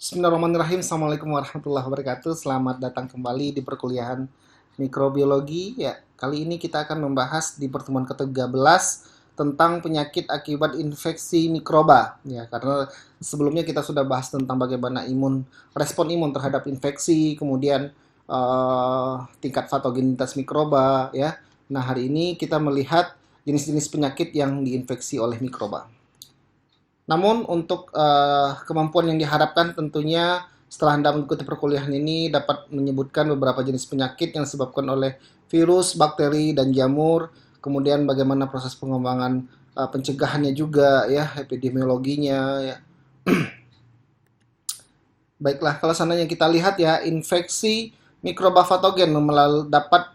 Bismillahirrahmanirrahim. Assalamualaikum warahmatullahi wabarakatuh. Selamat datang kembali di perkuliahan mikrobiologi. Ya, kali ini kita akan membahas di pertemuan ke-13 tentang penyakit akibat infeksi mikroba. Ya, karena sebelumnya kita sudah bahas tentang bagaimana respon imun terhadap infeksi, kemudian tingkat patogenitas mikroba. Ya, nah hari ini kita melihat jenis-jenis penyakit yang diinfeksi oleh mikroba. Namun untuk kemampuan yang diharapkan tentunya setelah Anda mengikuti perkuliahan ini dapat menyebutkan beberapa jenis penyakit yang disebabkan oleh virus, bakteri, dan jamur, kemudian bagaimana proses pengembangan pencegahannya juga ya, epidemiologinya ya. Baiklah, kalau seandainya kita lihat ya, infeksi mikroba patogen dapat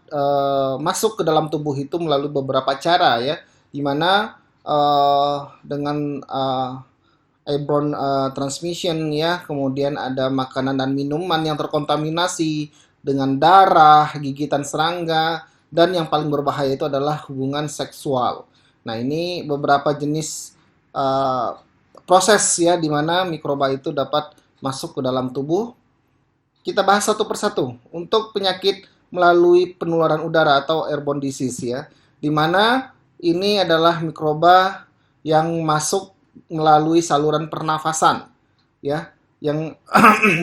masuk ke dalam tubuh itu melalui beberapa cara ya, di mana dengan airborne transmission ya, kemudian ada makanan dan minuman yang terkontaminasi dengan darah, gigitan serangga, dan yang paling berbahaya itu adalah hubungan seksual. Nah, ini beberapa jenis proses ya di mana mikroba itu dapat masuk ke dalam tubuh. Kita bahas satu persatu. Untuk penyakit melalui penularan udara atau airborne disease ya, di mana ini adalah mikroba yang masuk melalui saluran pernafasan ya, yang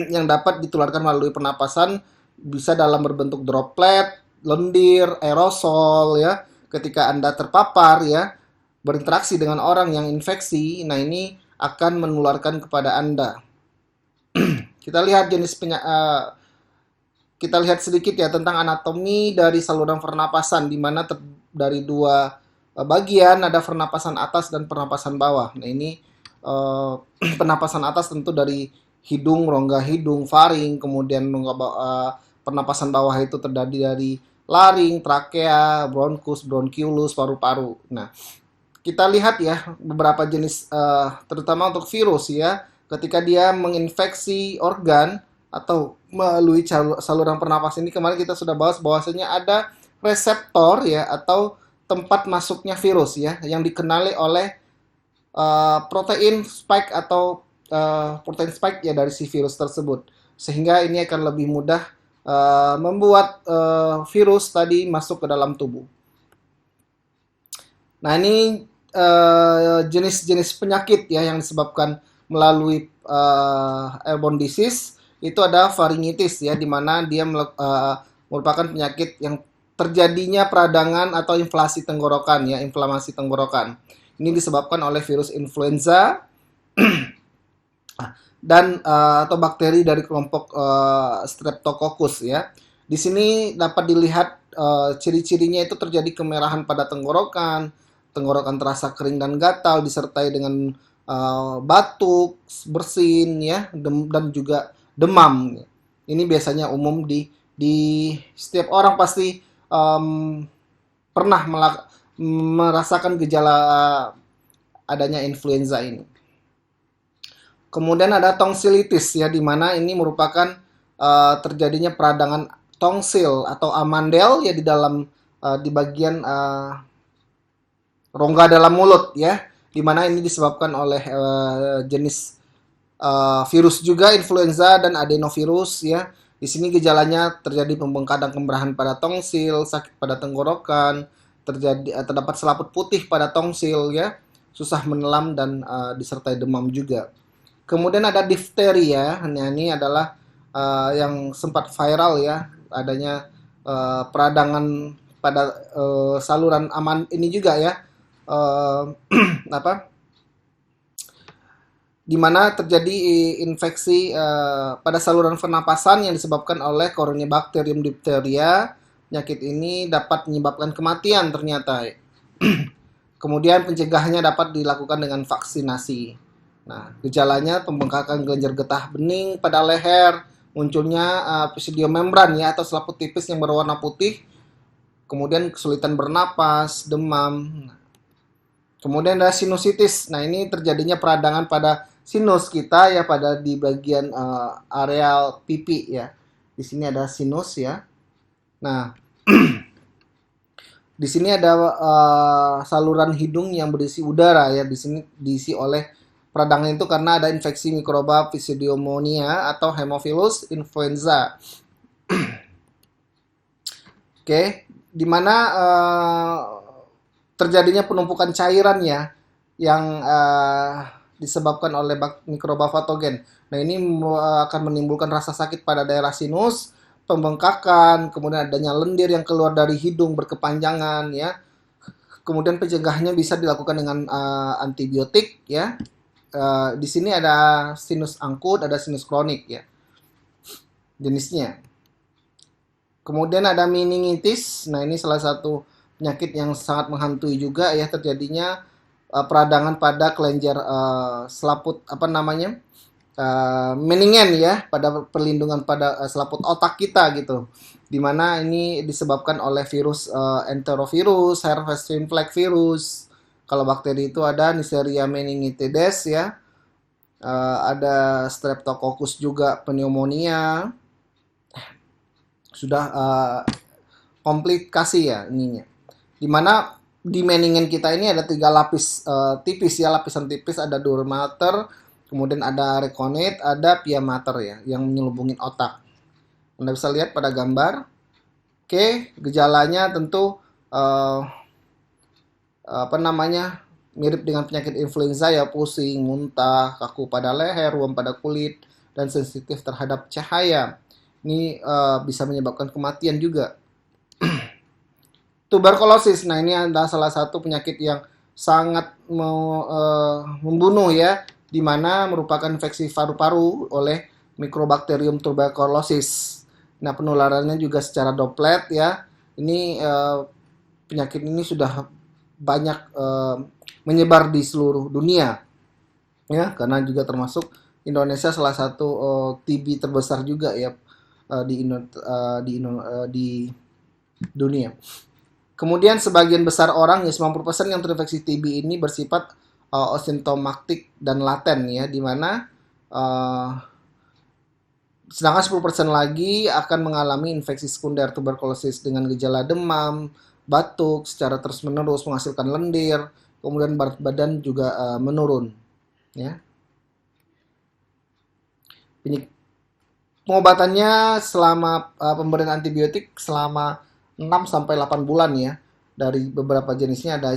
yang dapat ditularkan melalui pernapasan, bisa dalam berbentuk droplet, lendir, aerosol ya. Ketika Anda terpapar ya, berinteraksi dengan orang yang infeksi, nah ini akan menularkan kepada Anda. Kita lihat kita lihat sedikit ya tentang anatomi dari saluran pernapasan, di mana dari dua bagian, ada pernapasan atas dan pernapasan bawah. Nah ini pernapasan atas tentu dari hidung, rongga hidung, faring, kemudian pernapasan bawah itu terdiri dari laring, trakea, bronkus, bronkiolus, paru-paru. Nah, kita lihat ya beberapa jenis terutama untuk virus ya, ketika dia menginfeksi organ atau melalui saluran pernapasan ini, kemarin kita sudah bahas bahwasanya ada reseptor ya atau tempat masuknya virus ya yang dikenali oleh protein spike atau protein spike ya dari si virus tersebut, sehingga ini akan lebih mudah membuat virus tadi masuk ke dalam tubuh. Nah, ini jenis-jenis penyakit ya yang disebabkan melalui airborne disease. Itu ada faringitis ya, di mana dia merupakan penyakit yang terjadinya peradangan atau inflamasi tenggorokan ya, inflamasi tenggorokan. Ini disebabkan oleh virus influenza dan atau bakteri dari kelompok Streptococcus ya. Di sini dapat dilihat ciri-cirinya itu terjadi kemerahan pada tenggorokan, tenggorokan terasa kering dan gatal disertai dengan batuk, bersin ya, dan juga demam. Ini biasanya umum di setiap orang pasti pernah merasakan gejala adanya influenza ini. Kemudian ada tonsilitis ya, di mana ini merupakan terjadinya peradangan tongsil atau amandel ya di bagian rongga dalam mulut ya, di mana ini disebabkan oleh jenis virus juga, influenza dan adenovirus ya. Di sini gejalanya terjadi pembengkakan kemerahan pada tongsil, sakit pada tenggorokan, terdapat selaput putih pada tongsil ya, susah menelan dan disertai demam juga. Kemudian ada difteria, ini adalah yang sempat viral ya, adanya peradangan pada saluran aman ini juga ya, di mana terjadi infeksi pada saluran pernapasan yang disebabkan oleh Corynebacterium diphtheria. Penyakit ini dapat menyebabkan kematian ternyata. Kemudian pencegahannya dapat dilakukan dengan vaksinasi. Nah, gejalanya pembengkakan kelenjar getah bening pada leher, munculnya pseudomembran ya atau selaput tipis yang berwarna putih, kemudian kesulitan bernapas, demam. Kemudian ada sinusitis. Nah, ini terjadinya peradangan pada sinus kita ya, pada di bagian areal pipi ya. Di sini ada sinus ya. Nah, di sini ada saluran hidung yang berisi udara ya. Di sini diisi oleh peradangan itu karena ada infeksi mikroba Pseudomonas atau Haemophilus influenza. Oke, di mana terjadinya penumpukan cairan ya yang disebabkan oleh mikroba patogen. Nah, ini akan menimbulkan rasa sakit pada daerah sinus, pembengkakan, kemudian adanya lendir yang keluar dari hidung berkepanjangan ya. Kemudian pencegahannya bisa dilakukan dengan antibiotik ya. Di sini ada sinus angkut, ada sinus kronik ya jenisnya. Kemudian ada meningitis. Nah, ini salah satu penyakit yang sangat menghantui juga ya, terjadinya peradangan pada kelenjar selaput apa namanya? Meningen ya, pada perlindungan pada selaput otak kita gitu. Dimana ini disebabkan oleh virus enterovirus, herpes simplex virus. Kalau bakteri itu ada Neisseria meningitidis ya. Ada Streptococcus juga pneumonia. Sudah komplikasi ya ininya. Dimana di meningen kita ini ada 3 lapis tipis ya, lapisan tipis, ada dura mater, kemudian ada reconet, ada pia mater ya, yang menyelubungin otak. Anda bisa lihat pada gambar. Oke, gejalanya tentu apa namanya, mirip dengan penyakit influenza ya, pusing, muntah, kaku pada leher, ruam pada kulit, dan sensitif terhadap cahaya. Ini bisa menyebabkan kematian juga. Tuberkulosis, nah ini adalah salah satu penyakit yang sangat membunuh ya, di mana merupakan infeksi paru-paru oleh Mycobacterium tuberculosis. Nah, penularannya juga secara droplet ya. Ini penyakit ini sudah banyak menyebar di seluruh dunia ya, karena juga termasuk Indonesia salah satu TB terbesar juga ya di dunia. Kemudian sebagian besar orang ya 90% yang terinfeksi TB ini bersifat asimptomatik dan laten ya, di mana sedangkan 10% lagi akan mengalami infeksi sekunder tuberkulosis dengan gejala demam, batuk secara terus-menerus, menghasilkan lendir, kemudian berat badan juga menurun ya. Pengobatannya selama pemberian antibiotik selama 6 sampai 8 bulan ya. Dari beberapa jenisnya ada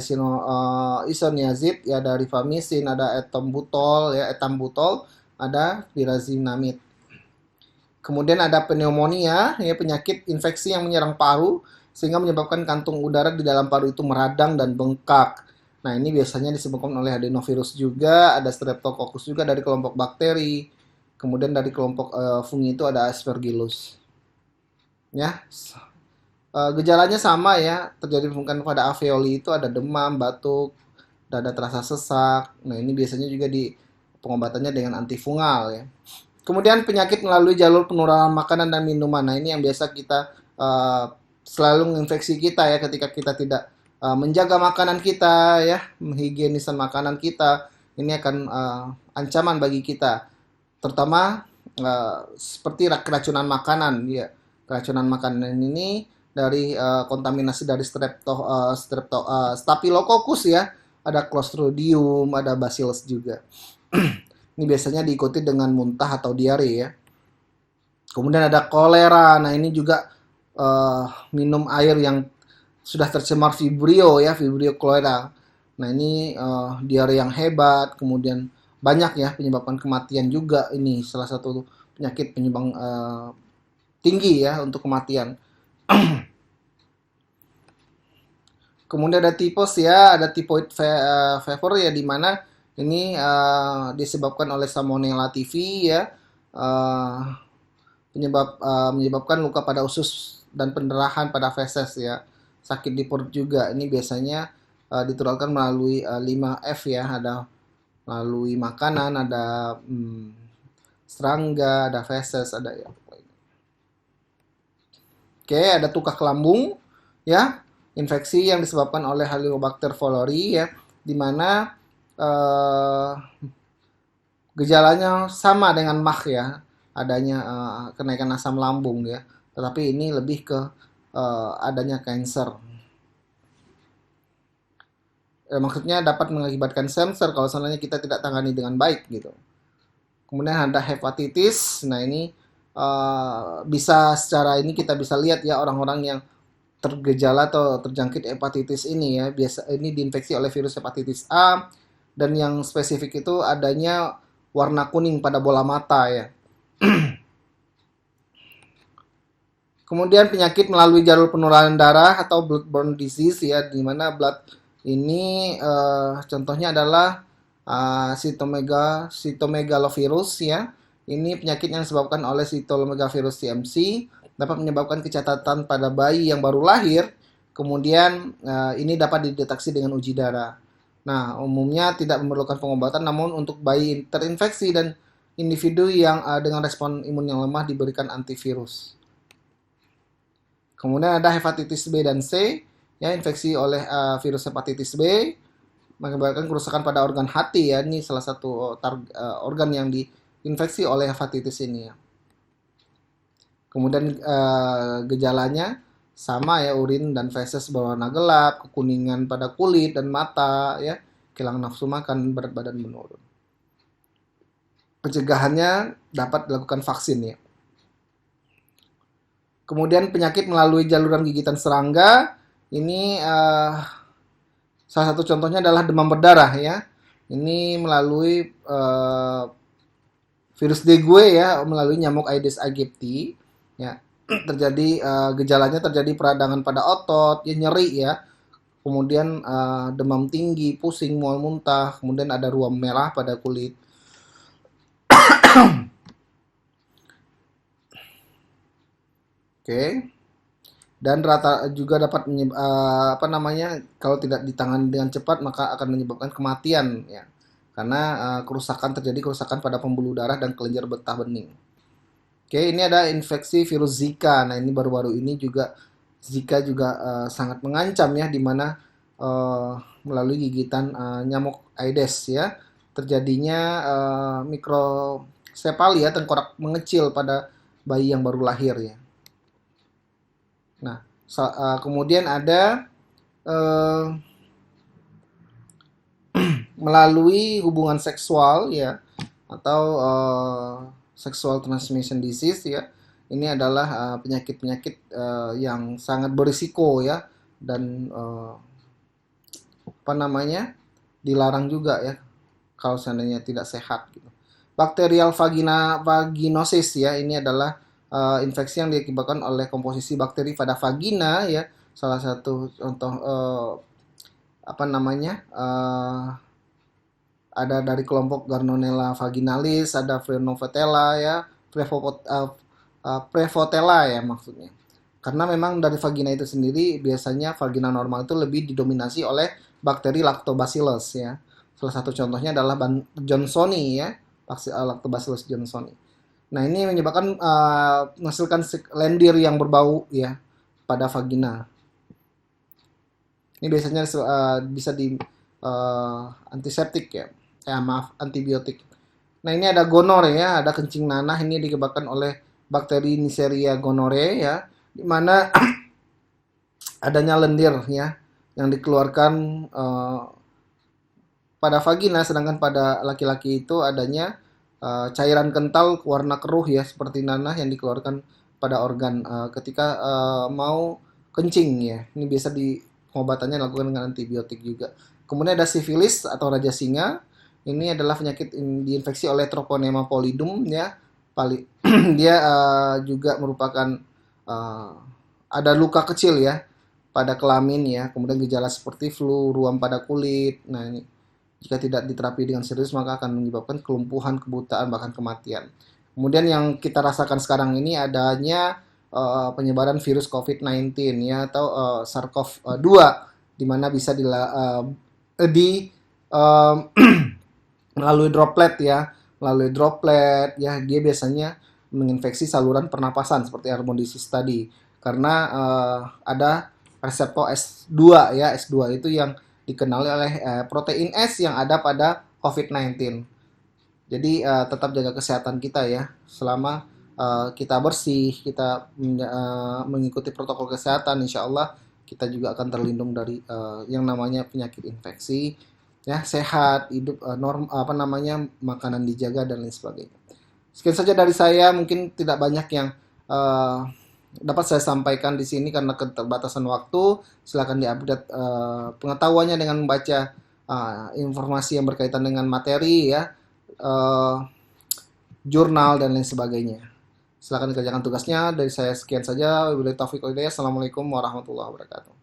isoniazid ya, ada rifamycin, ada etambutol ya, ada pyrazinamide. Kemudian ada pneumonia ya, penyakit infeksi yang menyerang paru sehingga menyebabkan kantung udara di dalam paru itu meradang dan bengkak. Nah, ini biasanya disebabkan oleh adenovirus juga, ada streptococcus juga dari kelompok bakteri. Kemudian dari kelompok fungi itu ada aspergillus. Ya, gejalanya sama ya, terjadi bukan pada alveoli itu ada demam, batuk, dada terasa sesak. Nah, ini biasanya juga di pengobatannya dengan antifungal ya. Kemudian penyakit melalui jalur penularan makanan dan minuman. Nah, ini yang biasa kita selalu menginfeksi kita ya, ketika kita tidak menjaga makanan kita ya, menghigienisan makanan kita. Ini akan ancaman bagi kita, terutama seperti keracunan makanan ya. Keracunan makanan ini dari kontaminasi dari Staphylococcus ya, ada Clostridium, ada Bacillus juga. Ini biasanya diikuti dengan muntah atau diare ya. Kemudian ada kolera. Nah, ini juga minum air yang sudah tercemar Vibrio ya, Vibrio cholera. Nah, ini diare yang hebat, kemudian banyak ya penyebabkan kematian juga. Ini salah satu penyakit penyumbang tinggi ya untuk kematian. Kemudian ada tipes ya, ada typhoid fever ya, di mana ini disebabkan oleh Salmonella typhi ya, menyebabkan luka pada usus dan pendarahan pada feses ya, sakit di perut juga. Ini biasanya ditularkan melalui 5F ya, ada melalui makanan, ada serangga, ada feses, ada ya. Oke, ada tukak lambung ya, infeksi yang disebabkan oleh Helicobacter pylori ya, di mana gejalanya sama dengan MAH ya, adanya kenaikan asam lambung ya, tetapi ini lebih ke adanya kanker. maksudnya dapat mengakibatkan cancer kalau seandainya kita tidak tangani dengan baik gitu. Kemudian ada hepatitis. Nah, ini bisa secara ini kita bisa lihat ya orang-orang yang tergejala atau terjangkit hepatitis ini ya, biasa ini diinfeksi oleh virus hepatitis A, dan yang spesifik itu adanya warna kuning pada bola mata ya. Kemudian penyakit melalui jalur penularan darah atau bloodborne disease ya, di mana blood ini contohnya adalah cytomegalovirus ya. Ini penyakit yang disebabkan oleh cytomegalovirus CMC, dapat menyebabkan kecacatan pada bayi yang baru lahir. Kemudian ini dapat dideteksi dengan uji darah. Nah, umumnya tidak memerlukan pengobatan, namun untuk bayi terinfeksi dan individu yang dengan respon imun yang lemah diberikan antivirus. Kemudian ada hepatitis B dan C, ya, infeksi oleh virus hepatitis B mengakibatkan kerusakan pada organ hati ya. Ini salah satu organ yang diinfeksi oleh hepatitis ini ya. Kemudian gejalanya sama ya, urin dan feses berwarna gelap, kekuningan pada kulit dan mata ya, kehilangan nafsu makan, berat badan menurun. Pencegahannya dapat dilakukan vaksin ya. Kemudian penyakit melalui jaluran gigitan serangga, ini salah satu contohnya adalah demam berdarah ya. Ini melalui virus dengue ya, melalui nyamuk Aedes aegypti ya. Terjadi gejalanya terjadi peradangan pada otot, ya, nyeri ya. Kemudian demam tinggi, pusing, mual muntah, kemudian ada ruam merah pada kulit. Oke. Dan rata juga dapat kalau tidak ditangani dengan cepat maka akan menyebabkan kematian ya. Karena terjadi kerusakan pada pembuluh darah dan kelenjar getah bening. Oke, ini ada infeksi virus Zika. Nah, ini baru-baru ini juga Zika juga sangat mengancam ya, di mana melalui gigitan nyamuk Aedes ya, terjadinya mikrosefali ya, tengkorak mengecil pada bayi yang baru lahir ya. Nah, kemudian ada melalui hubungan seksual ya, atau sexual transmission disease ya. Ini adalah penyakit-penyakit yang sangat berisiko ya, dan dilarang juga ya kalau seandainya tidak sehat gitu. Bakterial vaginosis ya, ini adalah infeksi yang diakibatkan oleh komposisi bakteri pada vagina ya. Salah satu contoh ada dari kelompok Gardnerella vaginalis, ada Phrenovatella ya, Prevotella ya maksudnya. Karena memang dari vagina itu sendiri biasanya vagina normal itu lebih didominasi oleh bakteri Lactobacillus ya. Salah satu contohnya adalah Johnsoni ya, Lactobacillus johnsoni. Nah, ini menyebabkan menghasilkan lendir yang berbau ya pada vagina. Ini biasanya bisa di antiseptik ya. Antibiotik. Nah, ini ada gonore ya, ada kencing nanah, ini disebabkan oleh bakteri Neisseria gonorrhoeae ya, di mana adanya lendir ya yang dikeluarkan pada vagina, sedangkan pada laki-laki itu adanya cairan kental warna keruh ya, seperti nanah yang dikeluarkan pada organ ketika mau kencing ya. Ini biasa pengobatannya dilakukan dengan antibiotik juga. Kemudian ada sifilis atau raja singa. Ini adalah penyakit diinfeksi oleh Treponema pallidum ya. Dia juga merupakan ada luka kecil ya pada kelamin ya. Kemudian gejala seperti flu, ruam pada kulit. Nah, ini jika tidak diterapi dengan serius maka akan menyebabkan kelumpuhan, kebutaan, bahkan kematian. Kemudian yang kita rasakan sekarang ini adanya penyebaran virus COVID-19 ya, atau SARS-CoV-2, di mana bisa melalui droplet ya, dia biasanya menginfeksi saluran pernapasan seperti airborne tadi, karena ada reseptor S2 ya, S2 itu yang dikenali oleh protein S yang ada pada COVID-19. Jadi tetap jaga kesehatan kita ya, selama kita bersih, kita mengikuti protokol kesehatan, insya Allah kita juga akan terlindung dari yang namanya penyakit infeksi, ya, sehat, hidup makanan dijaga dan lain sebagainya. Sekian saja dari saya, mungkin tidak banyak yang eh, dapat saya sampaikan di sini karena keterbatasan waktu. Silakan diupdate pengetahuannya dengan membaca informasi yang berkaitan dengan materi, ya, eh, jurnal dan lain sebagainya. Silakan dikerjakan tugasnya. Dari saya sekian saja. Wabillahi taufiq wal hidayah. Assalamualaikum warahmatullahi wabarakatuh.